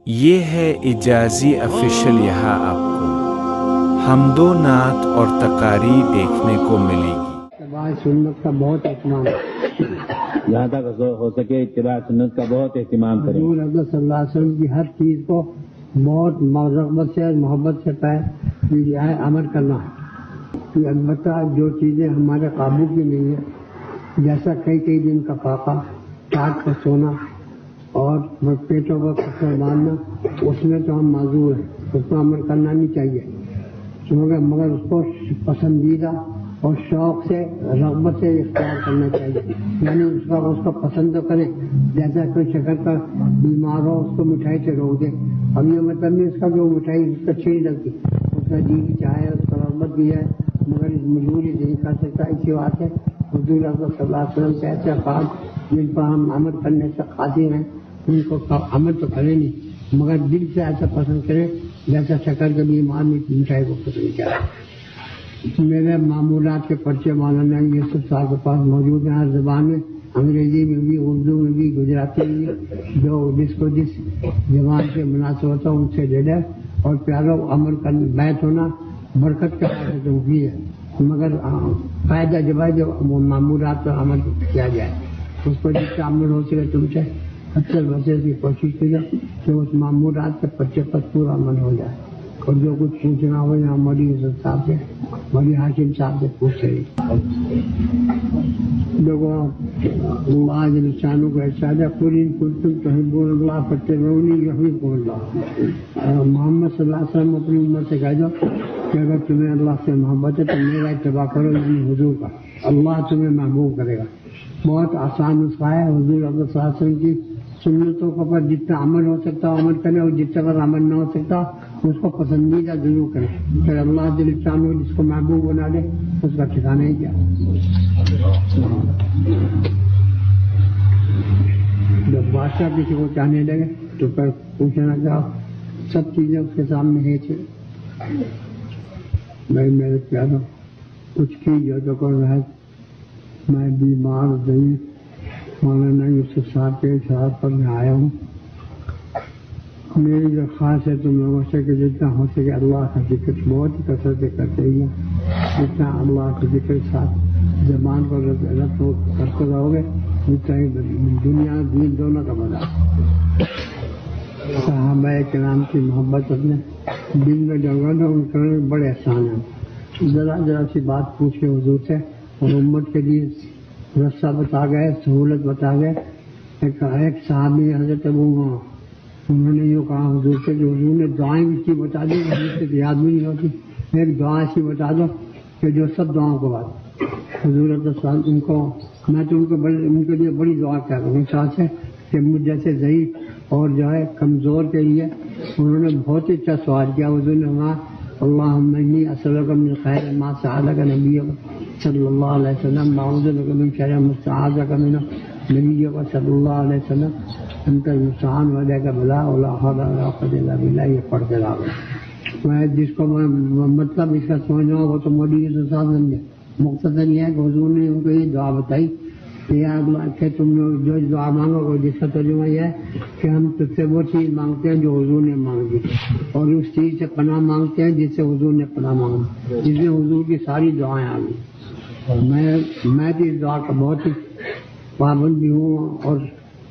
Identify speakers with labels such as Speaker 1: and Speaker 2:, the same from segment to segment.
Speaker 1: یہ ہے اجازی آفیشل، یہاں آپ کو حمد و نعت اور تقاریر دیکھنے کو ملے گی۔
Speaker 2: اتباع سنت کا بہت اہتمام،
Speaker 3: جہاں تک ہو سکے اتباع سنت کا بہت اہتمام کریں۔
Speaker 2: حضور اکرم صلی اللہ علیہ وسلم کی ہر چیز کو بہت رغبت سے اور محبت سے ہے عمل کرنا ہے کہ البتہ جو چیزیں ہمارے قابو کی نہیں ہیں، جیسا کئی دن کا فاقہ، ٹاٹ پر سونا اور پیٹوں پر پتھر باندھنا، اس میں تو ہم معذور ہیں، اس پر عمل کرنا نہیں چاہیے، مگر اس کو پسندیدہ اور شوق سے رغبت سے اختیار کرنا چاہیے، یعنی اس کو پسند تو کریں، جیسا کوئی شکر کا بیمار ہو اس کو مٹھائی سے روک دے، اب یہ مطلب نہیں اس کا جو مٹھائی اس کو اچھی نہیں لگتی، اس کا جی بھی چاہے، اس کا رغبت بھی ہے، مگر اس مجبوری نہیں کر سکتا۔ اسی بات ہے حضور اکرم صلی اللہ علیہ وسلم کے ایسے افعال جن پر ہم عمل کرنے سے قادر ہیں، ان کو عمل تو کریں نہیں، مگر دل سے ایسا پسند کریں جیسا شکر کے بیمار مٹھائی کو پسند کیا۔ میرے معمولات کے پرچے مولانا یوسف صاحب کے پاس موجود ہیں، ہر زبان میں، انگریزی میں بھی، اردو میں بھی، گجراتی میں بھی، جو جس کو جس زبان سے مناسب ہوتا ہے ان سے لے لے، اور پیاروں عمل کا بیت ہونا برکت کا باعث تو بھی ہے، مگر فائدہ جب ہے جو معمولات پر عمل کیا جائے، اس پر جس سے عمل ہو سکے تم سے اکثر وسیع کی کوشش کیجیے کہ اس معمولات کے پرچے پر پورا عمل ہو جائے، اور جو کچھ پوچھنا ہو یہاں مولوی یوسف صاحب سے، مولوی ہاشم صاحب سے پوچھ رہی لوگوں آج انسانوں کو ارشاد ہے قل ان کنتم تحبون اللہ فاتبعونی یحببکم اللہ۔ محمد صلی اللہ علیہ وسلم اپنی امت سے کہہ دو کہ اگر تمہیں اللہ سے محبت ہے تو میرا اتباع کرو، یعنی حضور کا، اللہ تمہیں محبوب کرے گا۔ بہت آسان نسخہ ہے، حضور صلی اللہ علیہ وسلم کی سنتوں کے پر جتنا عمل ہو سکتا ہے عمل کرے، اور جتنا پر عمل نہ ہو سکتا اس کو پسندیدہ ضرور کرے، پھر اللہ جل شانہ جس کو محبوب بنا دے اس کا ٹھکانا ہی کیا۔ جب بادشاہ کسی کو چاہنے لگے تو پھر پوچھنا چاہو سب چیزیں اس کے سامنے ہے، میں میرے پیاروں کچھ کی جو تو کر رہا، میں بیمار ضعیف مولانا یوسف صاحب کے اشارت پر میں آیا ہوں۔ میری جو خاص ہے تم لوگوں سے کہ جتنا ہو سکے اللہ کا ذکر بہت ہی کثرت سے کرتے ہی ہیں، جتنا اللہ کے ذکر ساتھ زبان کو رت کرتے رہو گے اتنا ہی دنیا دین دونوں کا بنا۔ صحابہ کرام کی محبت اپنے دل میں جگہ دو، ان کرنے میں بڑے احسان ہیں۔ ذرا سی بات پوچھ کے حضور سے اور امت کے لیے رستہ بتا گئے، سہولت بتا گئے۔ ایک صحابی حضرت ابو، انہوں نے یہ کہا حضور سے کہ حضور نے دعائیں بھی کی بتا دی، حضور سے یاد بھی نہیں ہوتی، ایک دعا ایسی بتا دو کہ جو سب دعاؤں کو بات حضور ان کو، میں تو ان کے لیے بڑی دعا کیا کروں ساتھ سے کہ مجھ جیسے ضعیف اور جو ہے کمزور کے لیے انہوں نے بہت ہی اچھا سوال کیا۔ حضور نے کہا اللہم انی اسألک من خیر ما سألک نبیک صلی اللہ علیہ وسلم واعوذ بک من شر ما استعاذک منہ نبیک صلی اللہ علیہ وسلم انت المستعان وعلیک البلاغ ولا حول ولا قوة الا باللہ۔ یہ پڑھتے رہا میں جس کو میں مطلب اس کا سمجھنا ہو وہ تو مولوی یوسف صاحب سمجھے۔ مختصر یہ ہے کہ حضور نے ان کو یہ دعا بتائی کہ تم جو دعا مانگو گے، جس کا ترجمہ یہ ہے کہ ہم تجھ سے وہ چیز مانگتے ہیں جو حضور نے مانگی، اور اس چیز سے پناہ مانگتے ہیں جس سے حضور نے پناہ مانگی، جس میں حضور کی ساری دعائیں آ گئی۔ میں بھی اس دعا کا بہت ہی پابند بھی ہوں، اور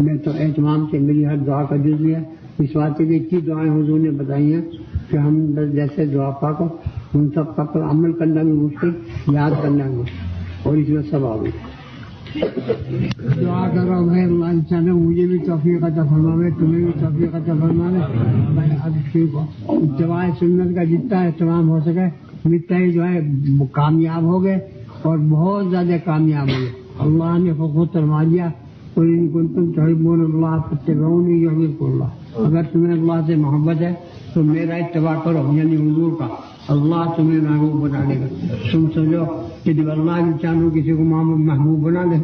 Speaker 2: میں تو اہتمام سے میری ہر دعا کا جز بھی ہے، اس بات کے لیے اتنی دعائیں حضور نے بتائی ہیں کہ ہم جیسے دعا پاک ہو ان سب کا پر عمل کرنا بھی مشکل، یاد کرنا بھی مشکل، اور اس میں سب آ گئی۔ دعا کرو میں اللہ انشاءاللہ مجھے بھی توفیق عطا فرمائے، تمہیں بھی توفیق عطا فرمائے۔ میں ہر چیز کو اتباع سنت کا جتنا اہتمام ہو سکے اتنا ہی جو ہے کامیاب ہو گئے، اور بہت زیادہ کامیاب ہو گئے۔ اللہ نے خود فرما دیا قل ان کنتم تحبون اللہ فاتبعونی یحببکم اللہ۔ اگر تمہیں اللہ سے محبت ہے تو میرا اتباع کرو، یعنی حضور کا، اللہ تمہیں محبوب بنا دے گا۔ تم سمجھو کہ جب اللہ انسانوں کسی کو محبوب بنا دے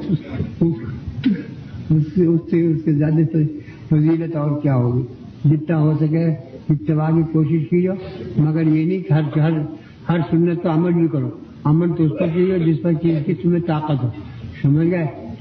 Speaker 2: اس سے زیادہ فضیلت اور کیا ہوگی۔ جتنا ہو سکے اتباع کی کوشش کیجو، مگر یہ نہیں کہ ہر سنت پر عمل بھی کرو، عمل تو اس پر کیجو جس پر چیز کی تمہیں طاقت ہو، سمجھ گئے؟